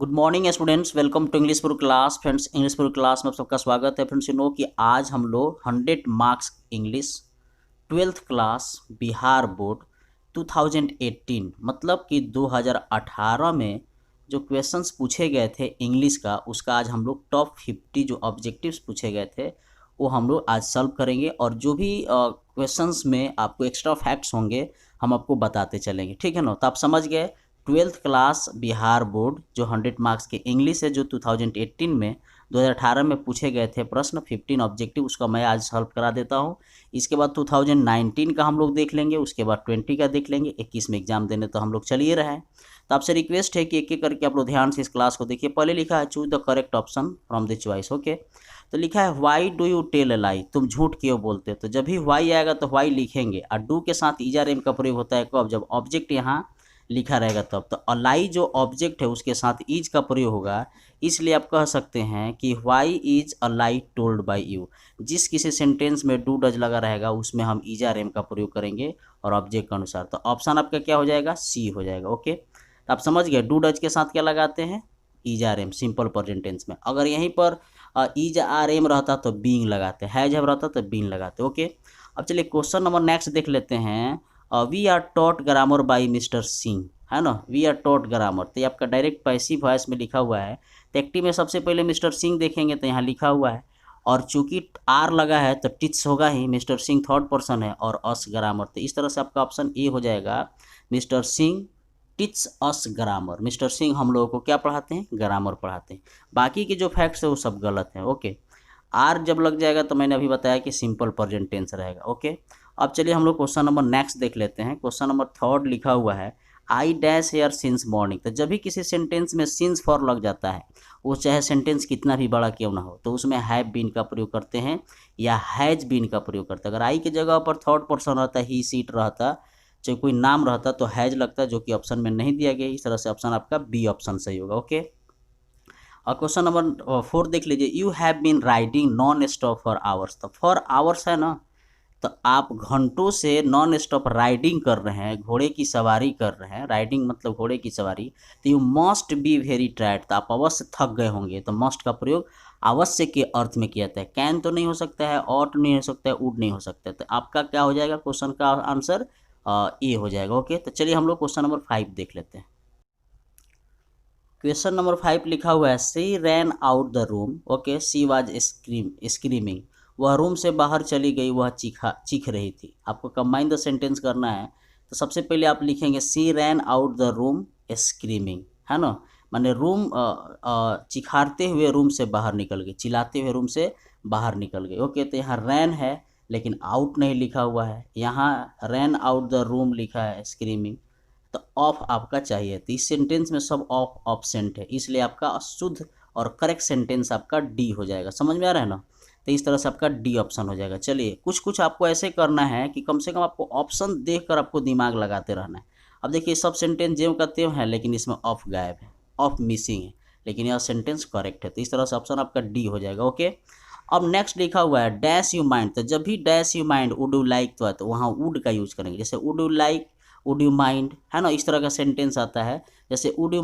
Good morning students, welcome to English for class. Friends, English for class में आप सबका स्वागत है। फ्रेंड्स, कि आज हम लोग 100 marks English 12th class Bihar board 2018 मतलब कि 2018 में जो क्वेश्चंस पूछे गए थे इंग्लिश का, उसका आज हम लोग टॉप 50 जो ऑब्जेक्टिव्स पूछे गए थे वो हम लोग आज सॉल्व करेंगे। और जो भी क्वेश्चंस में आपको एक्स्ट्रा फैक्ट्स होंगे हम आपको बताते चलेंगे, ठीक है ना। तो आप समझ गए 12th क्लास बिहार बोर्ड जो 100 मार्क्स के इंग्लिश है, जो 2018 में पूछे गए थे प्रश्न 15 ऑब्जेक्टिव, उसका मैं आज सॉल्व करा देता हूं। इसके बाद 2019 का हम लोग देख लेंगे, उसके बाद 20 का देख लेंगे। 21 में एग्जाम देने तो हम लोग चल ही रहे हैं। तो आपसे रिक्वेस्ट है कि एक एक करके आप लोग ध्यान से इस क्लास को देखिए। पहले लिखा है choose the correct option from the choice. Okay, तो लिखा है why do you tell a lie, तुम झूठ क्यों बोलते हो। तो जब भी व्हाई आएगा तो व्हाई लिखेंगे, और डू के साथ ईजर एम का प्रयोग होता है कब, जब ऑब्जेक्ट यहाँ लिखा रहेगा तब। तो अलाई जो ऑब्जेक्ट है उसके साथ इज का प्रयोग होगा, इसलिए आप कह सकते हैं कि why is a lie told by you. जिस किसी सेंटेंस में डू डज लगा रहेगा उसमें हम इज आर एम का प्रयोग करेंगे और ऑब्जेक्ट के अनुसार। तो ऑप्शन आपका क्या हो जाएगा, सी हो जाएगा। ओके, तो आप समझ गए डू डज के साथ क्या लगाते हैं, is are am simple present tense में। अगर यहीं पर इज आर एम रहता तो बीइंग लगाते, हैज हैव रहता तो बीइंग लगाते। ओके, अब चलिए क्वेश्चन नंबर नेक्स्ट देख लेते हैं। We are taught grammar by mister Singh, है ना। वी आर टॉट ग्रामर, तो ये आपका डायरेक्ट पैसिव वॉइस में लिखा हुआ है। तो एक्टिव में सबसे पहले मिस्टर सिंह देखेंगे तो यहाँ लिखा हुआ है, और चूंकि आर लगा है तो टिच होगा ही, मिस्टर सिंह थर्ड पर्सन है और अस ग्रामर। तो इस तरह से आपका ऑप्शन ए हो जाएगा, मिस्टर सिंह टिच अस ग्रामर। मिस्टर सिंह हम लोगों को क्या पढ़ाते हैं, ग्रामर पढ़ाते हैं। बाकी के जो फैक्ट्स है वो सब गलत है। ओके, आर जब लग जाएगा तो मैंने अभी बताया कि सिंपल प्रेजेंट टेंस रहेगा। ओके, अब चलिए हम लोग क्वेश्चन नंबर नेक्स्ट देख लेते हैं। क्वेश्चन नंबर थर्ड लिखा हुआ है I dash here since morning. तो जब भी किसी सेंटेंस में सिंस फॉर लग जाता है, वो चाहे सेंटेंस कितना भी बड़ा क्यों ना हो, तो उसमें हैव बीन का प्रयोग करते हैं या हैज बीन का प्रयोग करते हैं। अगर आई की जगह पर थर्ड पर्सन रहता, ही सीट रहता, चाहे कोई नाम रहता तो हैज लगता, जो कि ऑप्शन में नहीं दिया गया। इस तरह से ऑप्शन आपका बी ऑप्शन सही होगा। ओके, और क्वेश्चन नंबर 4 देख लीजिए। You have been riding non stop for hours. तो फॉर आवर्स है ना, तो आप घंटों से नॉन स्टॉप राइडिंग कर रहे हैं, घोड़े की सवारी कर रहे हैं। राइडिंग मतलब घोड़े की सवारी। तो you must be very tired, तो आप अवश्य थक गए होंगे। तो मस्ट का प्रयोग अवश्य के अर्थ में किया जाता है। कैन तो नहीं हो सकता है, ऑट नहीं हो सकता है, वुड नहीं हो सकता है। तो आपका क्या हो जाएगा, क्वेश्चन का आंसर ए हो जाएगा। ओके, तो चलिए हम लोग क्वेश्चन नंबर 5 देख लेते हैं। क्वेश्चन नंबर 5 लिखा हुआ है she ran out the room. Okay, she was screaming, वह रूम से बाहर चली गई, वह चीख रही थी। आपको कंबाइन द सेंटेंस करना है। तो सबसे पहले आप लिखेंगे she ran out the room screaming, है ना। माने रूम चिखारते हुए रूम से बाहर निकल गई, चिल्लाते हुए रूम से बाहर निकल गई। ओके, तो यहाँ रैन है लेकिन आउट नहीं लिखा हुआ है, यहाँ रैन आउट द रूम लिखा है स्क्रीमिंग, तो ऑफ आपका चाहिए। तो इस सेंटेंस में सब ऑफ ऑब्सेंट है, इसलिए आपका शुद्ध और करेक्ट सेंटेंस आपका डी हो जाएगा। समझ में आ रहा है ना। तो इस तरह से आपका डी ऑप्शन हो जाएगा। चलिए कुछ कुछ आपको ऐसे करना है कि कम से कम आपको ऑप्शन देखकर आपको दिमाग लगाते रहना है। अब देखिए सब सेंटेंस ज्यों का त्यों है, लेकिन इसमें ऑफ गायब है, ऑफ मिसिंग है, लेकिन यह सेंटेंस करेक्ट है। तो इस तरह से ऑप्शन आपका डी हो जाएगा। ओके, अब नेक्स्ट लिखा हुआ है डैश यू माइंड। तो जब भी dash you mind would you like तो है, तो वहाँ वुड का यूज करेंगे। जैसे would you like, would you mind, है ना, इस तरह का सेंटेंस आता है। जैसे would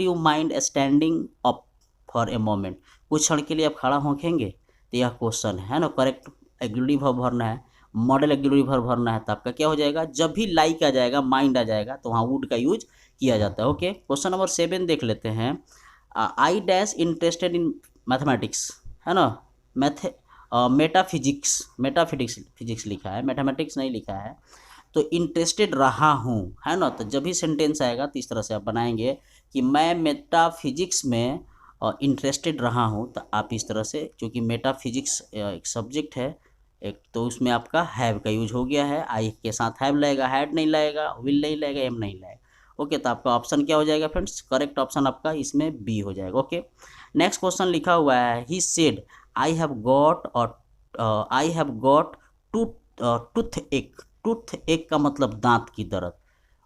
you mind standing up for a moment, कुछ क्षण के लिए आप खड़ा होंगे। तो यह क्वेश्चन है ना, करेक्ट एग्रीगेटिव वर्ब भरना है, मॉडल एग्रीगेटिव वर्ब भरना है। तो आपका क्या हो जाएगा, जब भी लाइक आ जाएगा, माइंड आ जाएगा, तो वहाँ वुड का यूज किया जाता है। ओके, क्वेश्चन नंबर 7 देख लेते हैं। I dash interested in mathematics, है ना, फिजिक्स लिखा है, मैथमेटिक्स नहीं लिखा है। तो इंटरेस्टेड रहा हूँ, है ना। तो जब भी सेंटेंस आएगा तो इस तरह से आप बनाएंगे कि मैं मेटाफिजिक्स में इंटरेस्टेड रहा हूँ। तो आप इस तरह से, क्योंकि मेटाफिजिक्स एक सब्जेक्ट है एक, तो उसमें आपका हैव का यूज हो गया है। आई के साथ हैव लगेगा, हैड नहीं लगेगा, विल नहीं लगेगा, एम नहीं लगेगा। ओके, तो आपका ऑप्शन क्या हो जाएगा फ्रेंड्स, करेक्ट ऑप्शन आपका इसमें बी हो जाएगा। ओके, नेक्स्ट क्वेश्चन लिखा हुआ है he said I have got to toothache. Toothache का मतलब दांत की दर्द।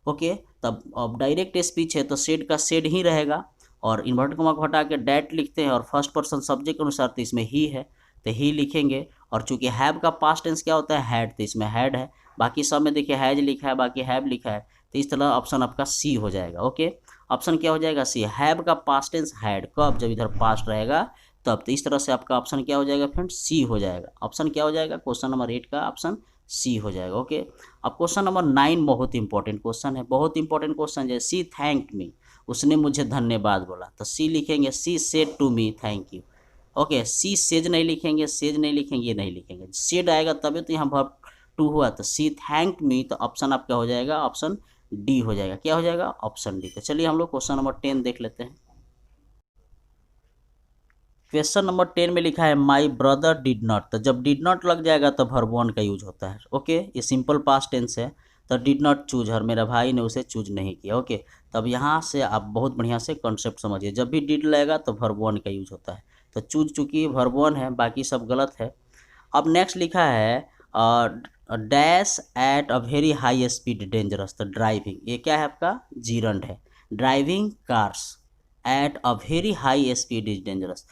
ओके, तब अब डायरेक्ट स्पीच है तो सेड का सेड ही रहेगा, और इन्वर्टेड कॉमा को हटा के डैट लिखते हैं, और फर्स्ट पर्सन सब्जेक्ट के अनुसार तो इसमें ही है तो ही लिखेंगे। और चूंकि हैव का पास्ट टेंस क्या होता है, हैड, तो इसमें हैड है। बाकी सब में देखिए हैज लिखा है, बाकी हैव लिखा है। तो इस तरह ऑप्शन आपका सी हो जाएगा। ओके, ऑप्शन क्या हो जाएगा सी। हैव का पास्ट टेंस हैड, कब, जब इधर पास्ट रहेगा तब। तो इस तरह से आपका ऑप्शन क्या हो जाएगा फ्रेंड्स, सी हो जाएगा। ऑप्शन क्या हो जाएगा क्वेश्चन नंबर 8 का ऑप्शन सी हो जाएगा। ओके, अब क्वेश्चन नंबर 9 बहुत इंपॉर्टेंट क्वेश्चन है, बहुत इंपॉर्टेंट क्वेश्चन है। सी थैंक मी, उसने मुझे धन्यवाद बोला, तो सी लिखेंगे she said to me thank you. Okay, she says नहीं लिखेंगे, सेज नहीं लिखेंगे, ये नहीं लिखेंगे, सेड आएगा तभी तो यहाँ वर्ब टू हुआ। तो सी थैंक मी, तो ऑप्शन आपका हो जाएगा ऑप्शन डी हो जाएगा। क्या हो जाएगा ऑप्शन डी। तो चलिए हम लोग क्वेश्चन नंबर 10 देख लेते हैं। क्वेश्चन नंबर 10 में लिखा है माई ब्रदर डिड नॉट, तो जब डिड नॉट लग जाएगा तो वर्ब वन का यूज होता है। ओके, ये सिंपल पास्ट टेंस है, तो डिड नॉट चूज, और मेरा भाई ने उसे चूज नहीं किया। ओके, तब यहाँ से आप बहुत बढ़िया से कॉन्सेप्ट समझिए, जब भी डिड लगेगा तो वर्ब वन का यूज होता है। तो चूज चूंकि वर्ब वन है, बाकी सब गलत है। अब नेक्स्ट लिखा है dash at a very high speed dangerous, तो ड्राइविंग, ये क्या है आपका जीरंड है। Driving cars at a very high speed is dangerous,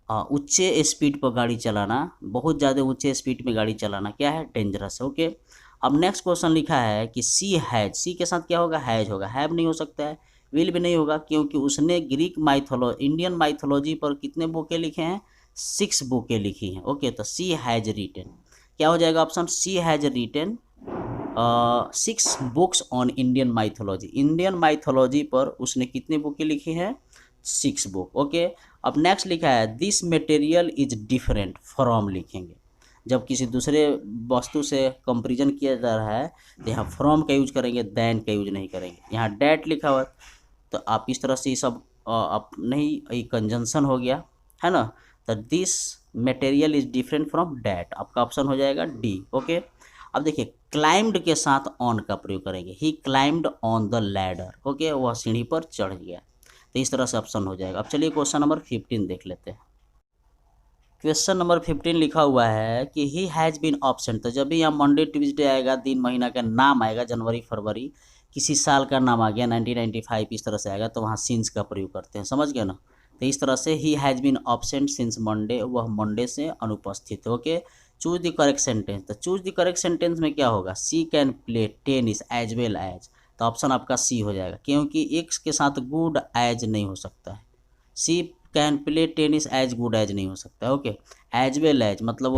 ऊंचे स्पीड पर गाड़ी चलाना, बहुत ज़्यादा ऊंचे स्पीड में गाड़ी चलाना क्या है, डेंजरस है। ओके, अब नेक्स्ट क्वेश्चन लिखा है कि सी हैज, सी के साथ क्या होगा, हैज होगा, हैव नहीं हो सकता है, विल भी नहीं होगा, क्योंकि उसने ग्रीक इंडियन माइथोलॉजी पर कितने बुकें लिखे हैं, 6 बुकें लिखी हैं। ओके, तो सी हैज रिटन, क्या हो जाएगा option, she has written 6 books on Indian mythology, Indian mythology पर उसने कितनी बुकें लिखी हैं, 6 बुक। ओके, अब नेक्स्ट लिखा है this material is different from लिखेंगे, जब किसी दूसरे वस्तु से कंपेरिजन किया जा रहा है तो यहाँ फ्रॉम का यूज करेंगे, दैन का यूज नहीं करेंगे। यहाँ डैट लिखा हुआ तो आप इस तरह से ये सब आप नहीं, ये कंजंक्शन हो गया है ना। तो this material is different from that, आपका ऑप्शन हो जाएगा डी। ओके, अब देखिए क्लाइम्ड के साथ ऑन का प्रयोग करेंगे, he climbed on the ladder. Okay, वह सीढ़ी पर चढ़ गया, तो इस तरह से ऑप्शन हो जाएगा। अब चलिए क्वेश्चन नंबर 15 देख लेते हैं। क्वेश्चन नंबर 15 लिखा हुआ है कि ही हैज़ बीन ऑब्सेंट, तो जब भी यहाँ मंडे ट्यूजडे आएगा, दिन महीना का नाम आएगा, जनवरी फरवरी, किसी साल का नाम आ गया 1995 इस तरह से आएगा, तो वहाँ सिंस का प्रयोग करते हैं, समझ गए ना। तो इस तरह से he has been absent since Monday, वह मंडे से अनुपस्थित। Okay, choose the correct sentence, तो चूज द करेक्ट सेंटेंस में क्या होगा, she can play tennis as well as, तो ऑप्शन आपका सी हो जाएगा, क्योंकि एक के साथ गुड एज नहीं हो सकता है। She can play tennis as good as नहीं हो सकता है। ओके, एज वेल एज मतलब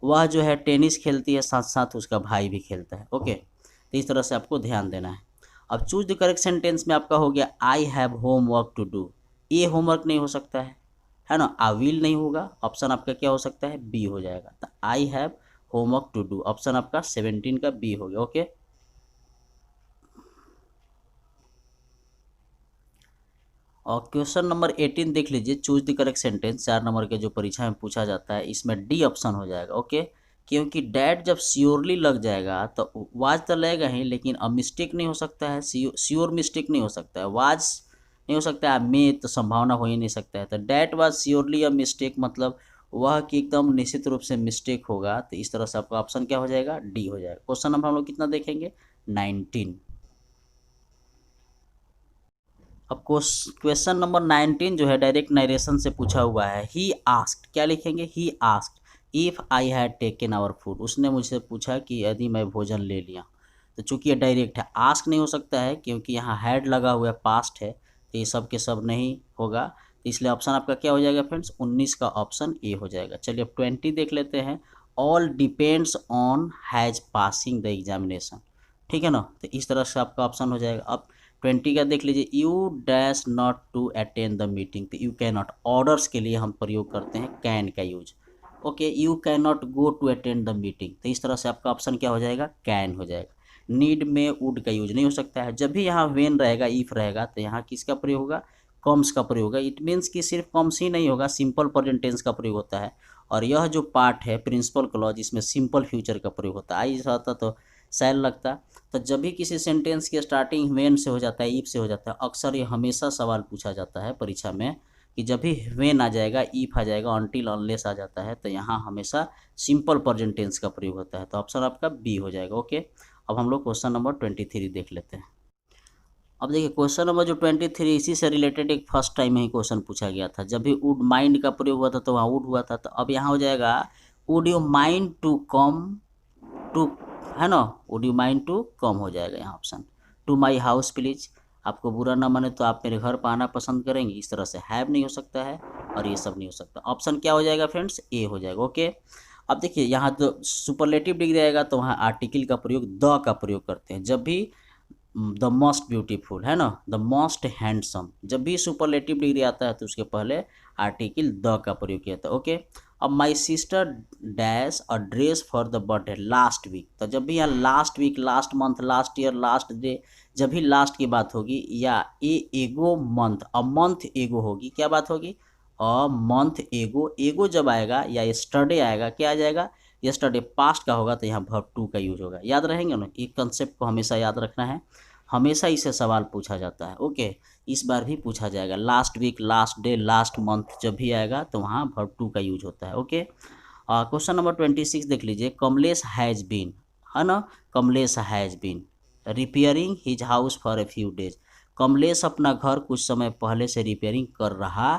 वह जो है टेनिस खेलती है, साथ साथ उसका भाई भी खेलता है। ओके, तो इस तरह से आपको ध्यान देना है। अब चूज द करेक्ट सेंटेंस में आपका हो गया I have homework to do, ये होमवर्क नहीं हो सकता है ना। आई विल नहीं होगा, ऑप्शन आपका क्या हो सकता है, बी हो जाएगा। तो I have homework to do, option आपका 17 का बी हो गया। ओके, और क्वेश्चन नंबर 18 देख लीजिए, choose the correct sentence, 4 number के जो परीक्षा में पूछा जाता है, इसमें डी ऑप्शन हो जाएगा। ओके, क्योंकि डैट जब श्योरली लग जाएगा तो वाज तो लगेगा ही, लेकिन अब मिस्टेक नहीं हो सकता है, श्योर मिस्टेक नहीं हो सकता है, वाज नहीं हो सकता है, में तो संभावना हो ही नहीं सकता है। तो that was surely a mistake, मतलब वह कि एकदम निश्चित रूप से मिस्टेक होगा। तो इस तरह से आपका ऑप्शन क्या हो जाएगा, डी हो जाएगा। क्वेश्चन नंबर हम लोग कितना देखेंगे, 19। अब क्वेश्चन नंबर 19 जो है डायरेक्ट नरेशन से पूछा हुआ है। ही आस्क्ड, क्या लिखेंगे, he asked if I had taken our food, उसने मुझसे पूछा कि यदि मैं भोजन ले लिया। तो चूंकि ये डायरेक्ट है, आस्क नहीं हो सकता है क्योंकि यहाँ हैड लगा हुआ है, पास्ट है, तो ये सब के सब नहीं होगा। तो इसलिए ऑप्शन आपका क्या हो जाएगा फ्रेंड्स, 19 का ऑप्शन ए हो जाएगा। चलिए अब 20 देख लेते हैं। All depends on has passing the examination, ठीक है ना। तो इस तरह से आपका ऑप्शन हो जाएगा। अब 20 का देख लीजिए, you dash not to attend the meeting, तो यू कैन नॉट, ऑर्डर्स के लिए हम प्रयोग करते हैं कैन का use. Okay, you can not go to attend the meeting, तो इस तरह से आपका ऑप्शन क्या हो जाएगा, कैन हो जाएगा। नीड में वुड का यूज नहीं हो सकता है, जब भी यहाँ वेन रहेगा, इफ रहेगा, तो यहाँ किसका प्रयोग होगा, कम्स का प्रयोग होगा। इट मीन्स कि सिर्फ कम्स ही नहीं होगा, सिंपल प्रेजेंट टेंस का प्रयोग होता है। और यह जो पार्ट है प्रिंसिपल क्लॉज, इसमें सिंपल फ्यूचर का प्रयोग होता है। आई रहता तो सैल लगता। तो जब भी किसी सेंटेंस की स्टार्टिंग वेन से हो जाता है, ईफ से हो जाता है, अक्सर ये हमेशा सवाल पूछा जाता है परीक्षा में कि जब भी वेन आ जाएगा, ईफ आ जाएगा, अनटिल अनलेस आ जाता है, तो यहाँ हमेशा सिंपल प्रेजेंट टेंस का प्रयोग होता है। तो ऑप्शन आपका बी हो जाएगा। ओके, अब हम लोग क्वेश्चन नंबर 23 देख लेते हैं। अब देखिए क्वेश्चन नंबर जो 23, इसी से रिलेटेड एक फर्स्ट टाइम ही क्वेश्चन पूछा गया था। जब भी वुड माइंड का प्रयोग हुआ था तो वहाँ वुड हुआ था, तो अब यहाँ हो जाएगा would you mind to come to, है ना, would you mind to come हो जाएगा यहाँ option. To my house please, आपको बुरा ना माने तो आप मेरे घर पर आना पसंद करेंगे, इस तरह से हैव नहीं हो सकता है और ये सब नहीं हो सकता। ऑप्शन क्या हो जाएगा फ्रेंड्स, ए हो जाएगा। ओके, अब देखिए यहाँ तो सुपरलेटिव डिग्री आएगा तो वहाँ आर्टिकल का प्रयोग द का प्रयोग करते हैं। जब भी द मोस्ट ब्यूटीफुल है ना, द मोस्ट हैंडसम, जब भी सुपरलेटिव डिग्री आता है तो उसके पहले आर्टिकल द का प्रयोग किया था। ओके, अब my sister dash a dress for the birthday last week, तो जब भी यहाँ last week, last month, last year, last day, जब भी लास्ट की बात होगी या ए एगो मंथ, अ मंथ एगो होगी, क्या बात होगी, अ मंथ एगो, एगो जब आएगा या यस्टरडे आएगा, क्या आ जाएगा, यस्टरडे पास्ट का होगा तो यहाँ वर्ब टू का यूज होगा। याद रहेंगे ना, एक कंसेप्ट को हमेशा याद रखना है, हमेशा इसे सवाल पूछा जाता है। ओके, इस बार भी पूछा जाएगा, last week, last day, last month जब भी आएगा तो वहाँ वर्ब टू का यूज होता है। ओके, क्वेश्चन नंबर 26 देख लीजिए, कमलेश हैज़ बीन, है ना, Kamlesh has been repairing his house for a few days, Kamlesh अपना घर कुछ समय पहले से रिपेयरिंग कर रहा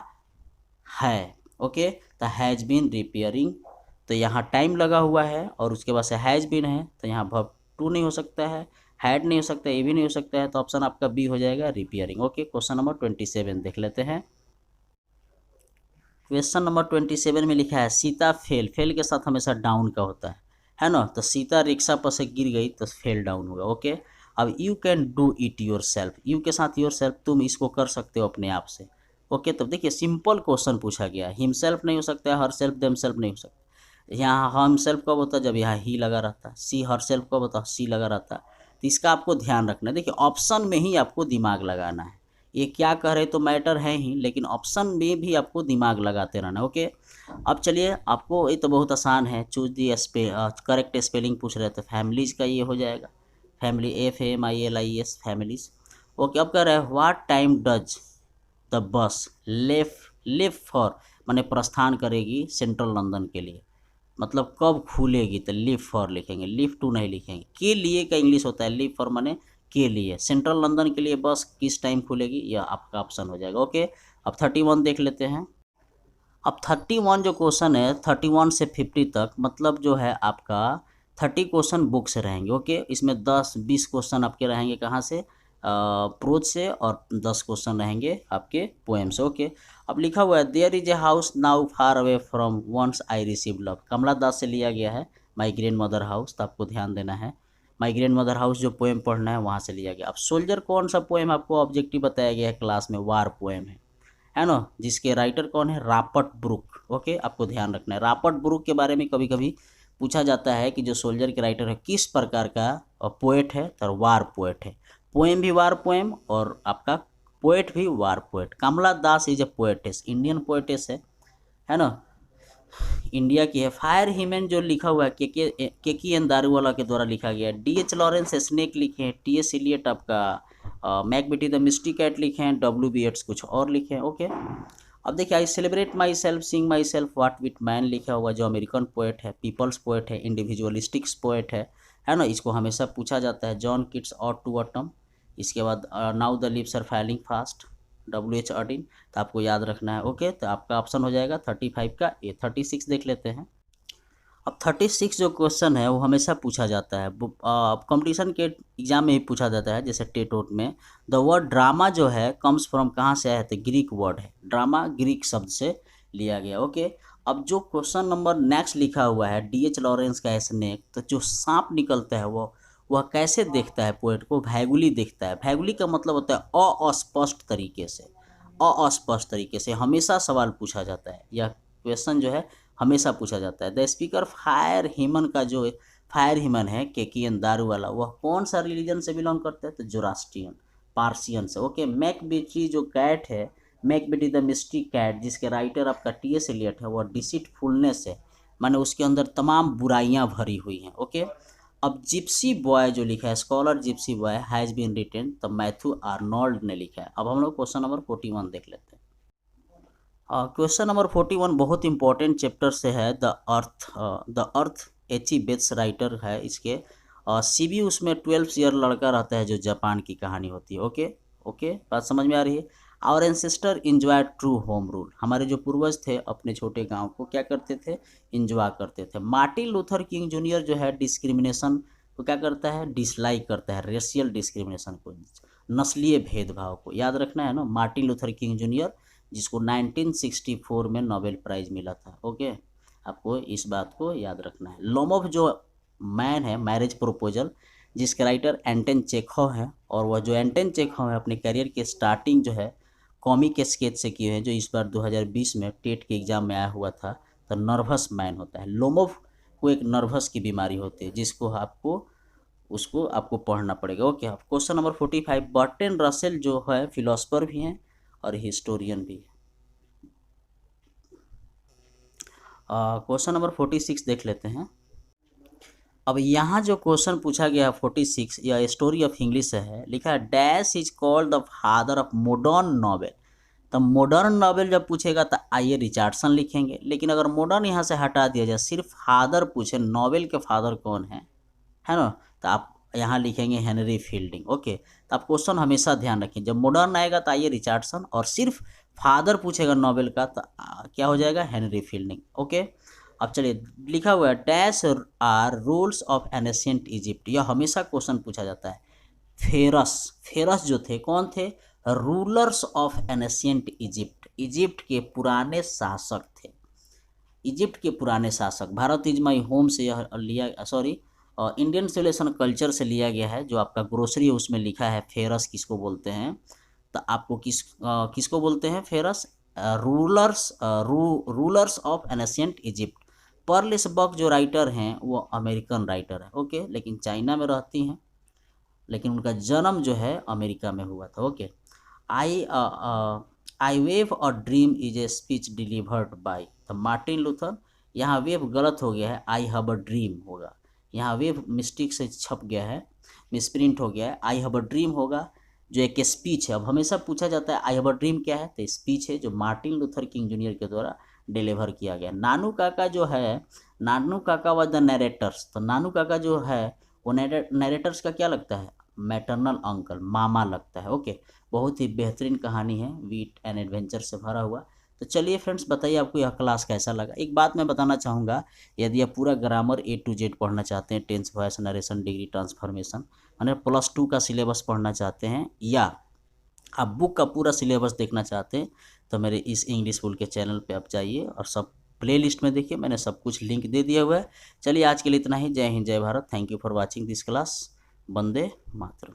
है। ओके, तो हैज़ बीन रिपेयरिंग, तो यहाँ टाइम लगा हुआ है और उसके बाद से हैज़ बीन है तो यहाँ वर्ब टू नहीं हो सकता है, हैड नहीं हो सकता, ये भी नहीं हो सकता है, तो ऑप्शन आपका बी हो जाएगा रिपेयरिंग। ओके, क्वेश्चन नंबर 27 देख लेते हैं। क्वेश्चन नंबर 27 में लिखा है सीता फेल, फेल के साथ हमेशा डाउन का होता है ना, तो सीता रिक्शा पर से गिर गई तो फेल डाउन होगा। ओके, अब you can do it your self, you के साथ योर सेल्फ, तुम इसको कर सकते हो अपने आप से। ओके, तो देखिए सिंपल क्वेश्चन पूछा गया, हिम सेल्फ नहीं हो सकता है, हर सेल्फ, देम सेल्फ नहीं हो सकता। यहाँ हम सेल्फ कब होता, जब यहाँ ही लगा रहता, सी हर सेल्फ कब होता, सी लगा रहता, तो इसका आपको ध्यान रखना है। देखिए ऑप्शन में ही आपको दिमाग लगाना है, ये क्या कह रहे तो मैटर है ही, लेकिन ऑप्शन में भी आपको दिमाग लगाते रहना। ओके, अब चलिए आपको ये तो बहुत आसान है, चूज दी करेक्ट स्पेलिंग पूछ रहे थे, फैमिलीज का ये हो जाएगा, फैमिली FAMILIES फैमिलीज। ओके, अब कह रहे हैं what time does the bus left for, माने प्रस्थान करेगी सेंट्रल लंदन के लिए, मतलब कब खुलेगी, तो लीव फॉर लिखेंगे, लीव टू नहीं लिखेंगे, के लिए का इंग्लिश होता है, लीव फॉर माने के लिए, सेंट्रल लंदन के लिए बस किस टाइम खुलेगी, यह आपका ऑप्शन हो जाएगा। ओके, अब 31 देख लेते हैं। अब 31 जो क्वेश्चन है 31 से 50 तक, मतलब जो है आपका 30 क्वेश्चन बुक से रहेंगे। ओके, इसमें 10-20 क्वेश्चन आपके रहेंगे कहाँ से, प्रोज से, और 10 क्वेश्चन रहेंगे आपके पोएम से। ओके, अब लिखा हुआ है there is a house now far away from once I receive love, Kamala Das से लिया गया है माई ग्रैंड मदर हाउस, तो आपको ध्यान देना है, माई ग्रैंड मदर हाउस जो पोएम पढ़ना है वहाँ से लिया गया। अब सोल्जर कौन सा पोएम आपको ऑब्जेक्टिव बताया गया है क्लास में, वार पोएम है ना, जिसके राइटर कौन है, रॉबर्ट ब्रूक। ओके, आपको ध्यान रखना है, रॉबर्ट ब्रूक के बारे में कभी कभी पूछा जाता है कि जो सोल्जर के राइटर है किस प्रकार का पोएट है, तो वार पोएट है, पोएम भी वार पोएम और आपका पोएट भी war poet. Kamala Das is a poetess, Indian poetess है ना, इंडिया की है। फायर ह्यूमन जो लिखा हुआ है के एन दारूवाला के द्वारा लिखा गया है। DH लॉरेंस स्नेक लिखे हैं, TS इलियट आपका मैकबेटी द मिस्टी कैट लिखे हैं, WB येट्स कुछ और लिखे हैं। ओके, अब देखिए I celebrate myself sing myself Walt Whitman लिखा हुआ जो अमेरिकन पोएट है, पीपल्स पोएट है, इंडिविजुअलिस्टिक्स पोएट है ना, इसको हमेशा पूछा जाता है। John Keats ode to autumn, इसके बाद now the leaves are falling fast, WH Auden, तो आपको याद रखना है। ओके, तो आपका ऑप्शन हो जाएगा 35 का ए। 36 देख लेते हैं। अब 36 जो क्वेश्चन है वो हमेशा पूछा जाता है, कंपटीशन के एग्जाम में ही पूछा जाता है, जैसे टेटोट में। द वर्ड ड्रामा जो है कम्स फ्रॉम कहाँ से आया है, तो ग्रीक वर्ड है, ड्रामा ग्रीक शब्द से लिया गया। ओके, अब जो क्वेश्चन नंबर नेक्स्ट लिखा हुआ है DH लॉरेंस का स्नेक, तो जो सांप निकलता है वह कैसे देखता है पोएट को, भैगुली देखता है। भैगुली का मतलब होता है अस्पष्ट तरीके से, अस्पष्ट तरीके से हमेशा सवाल पूछा जाता है, यह क्वेश्चन जो है हमेशा पूछा जाता है। द स्पीकर फायर ह्यूमन का जो फायर ह्यूमन है KKN दारू वाला, वह कौन सा रिलीजन से बिलोंग करता है, तो जोरास्ट्रियन, पार्सियन से। ओके, मैकबेटी जो कैट है, मैकबेटी द मिस्टी कैट, जिसके राइटर आपका TS इलियट है, वह डिसीटफुलनेस है, माने उसके अंदर तमाम बुराइयां भरी हुई हैं। ओके, अब जिप्सी बॉय जो लिखा है, scholar gypsy boy has been written, तो मैथ्यू आर्नोल्ड ने लिखा है। अब हम लोग क्वेश्चन नंबर 41 देख लेते हैं। क्वेश्चन नंबर 41 बहुत इंपॉर्टेंट चैप्टर से है, the earth H.E. Bets writer है इसके। CB उसमें 12 ईयर लड़का रहता है जो जापान की कहानी होती है। ओके, बात समझ में आ रही है। Our ancestor enjoy true home rule, हमारे जो पूर्वज थे अपने छोटे गांव को क्या करते थे, इंजॉय करते थे। मार्टिन लूथर किंग जूनियर जो है डिस्क्रिमिनेशन को क्या करता है, डिसलाइक करता है, रेशियल डिस्क्रिमिनेशन को। नस्लीय भेदभाव को। याद रखना है ना, मार्टिन लूथर किंग जूनियर, जिसको 1964 में नोबेल प्राइज़ मिला था। ओके, आपको इस बात को याद रखना है। लोमोव जो मैन है, मैरिज प्रपोजल, जिसके राइटर एंटन चेखव है, और वह जो एंटन चेखव है अपने करियर के स्टार्टिंग जो है कॉमिक स्केच से किए हैं, जो इस बार 2020 में टेट के एग्ज़ाम में आया हुआ था। तो नर्वस मैन होता है लोमोव को, एक नर्वस की बीमारी होती है, जिसको आपको पढ़ना पड़ेगा। Okay, question number 45, Bertrand Russell जो है फिलोसोफर भी हैं और हिस्टोरियन भी है। क्वेश्चन नंबर 46 देख लेते हैं। अब यहाँ जो क्वेश्चन पूछा गया 46, यह स्टोरी ऑफ इंग्लिश से है। लिखा है dash is called the father of modern novel. तो मॉडर्न नॉवेल जब पूछेगा तो आइए रिचर्डसन लिखेंगे, लेकिन अगर मॉडर्न यहाँ से हटा दिया जाए, सिर्फ फादर पूछे, नॉवेल के फादर कौन है ना, तो आप यहाँ लिखेंगे हेनरी फील्डिंग। ओके, तो आप क्वेश्चन हमेशा ध्यान रखें, जब मॉडर्न आएगा तो आइए रिचर्डसन, और सिर्फ फादर पूछेगा नॉवेल का तो क्या हो जाएगा, हेनरी फील्डिंग। ओके, अब चलिए, लिखा हुआ है dash are rules of ancient Egypt. यह हमेशा क्वेश्चन पूछा जाता है। फेरस जो थे, कौन थे, rulers of ancient Egypt, Egypt के पुराने शासक थे। इजिप्ट के पुराने शासक, भारत इज माई होम से यह लिया, सॉरी, इंडियन सिविलाइजेशन कल्चर से लिया गया है। जो आपका ग्रोसरी है उसमें लिखा है फेरस किसको बोलते हैं, तो आपको किसको बोलते हैं pharaohs, rulers of ancient Egypt. Pearl S Buck जो राइटर हैं वो अमेरिकन राइटर है। ओके, लेकिन चाइना में रहती हैं, लेकिन उनका जन्म जो है अमेरिका में हुआ था। ओके, आई वेव और dream is a speech delivered by the Martin Luther. यहाँ वेव गलत हो गया है, आई हैव अ ड्रीम होगा। यहाँ वेव मिस्टेक से छप गया है, मिसप्रिंट हो गया है, आई हैव अ ड्रीम होगा, जो एक स्पीच है। अब हमेशा पूछा जाता है आई हैव अ ड्रीम क्या है, तो स्पीच है जो मार्टिन लूथर किंग जूनियर के द्वारा डिलीवर किया गया। नानू काका जो है, नानू काका व द नरेटर्स, तो नानू काका जो है वो नरेटर्स का क्या लगता है, मैटरनल अंकल, मामा लगता है। ओके, बहुत ही बेहतरीन कहानी है, वीट एंड एडवेंचर से भरा हुआ। तो चलिए फ्रेंड्स, बताइए आपको यह क्लास कैसा लगा। एक बात मैं बताना चाहूँगा, यदि आप पूरा ग्रामर A to Z पढ़ना चाहते हैं, tense, voice, narration, degree, transformation, यानी +2 का सिलेबस पढ़ना चाहते हैं, या आप बुक का पूरा सिलेबस देखना चाहते हैं, तो मेरे इस इंग्लिश स्कूल के चैनल पे आप जाइए और सब प्लेलिस्ट में देखिए, मैंने सब कुछ लिंक दे दिया हुआ है। चलिए आज के लिए इतना ही। जय हिंद, जय Bharat. Thank you for watching this class. Vande Mataram.